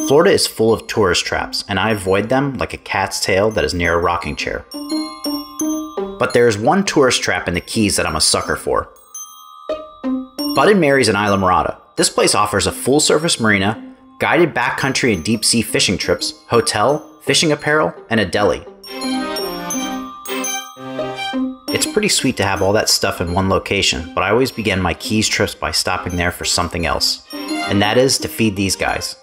Florida is full of tourist traps, and I avoid them like a cat's tail that is near a rocking chair. But there is one tourist trap in the Keys that I'm a sucker for. Bud and Mary's in Islamorada. This place offers a full-service marina, guided backcountry and deep-sea fishing trips, hotel, fishing apparel, and a deli. It's pretty sweet to have all that stuff in one location, but I always begin my Keys trips by stopping there for something else, and that is to feed these guys.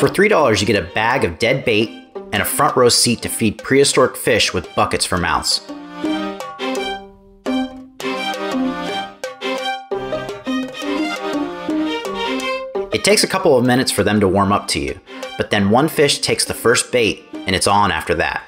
For $3, you get a bag of dead bait and a front row seat to feed prehistoric fish with buckets for mouths. It takes a couple of minutes for them to warm up to you, but then one fish takes the first bait and it's on after that.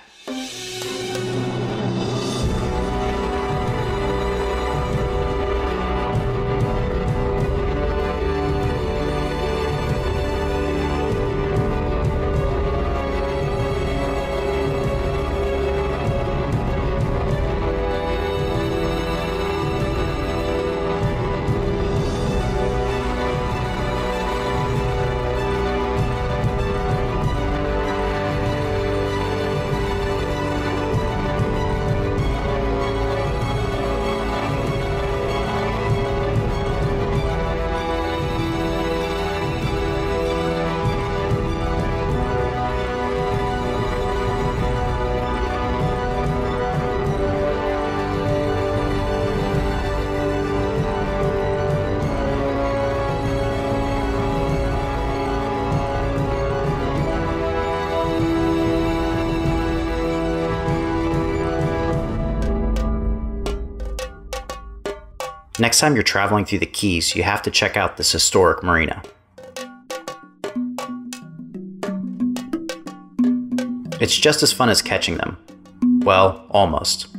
Next time you're traveling through the Keys, you have to check out this historic marina. It's just as fun as catching them. Well, almost.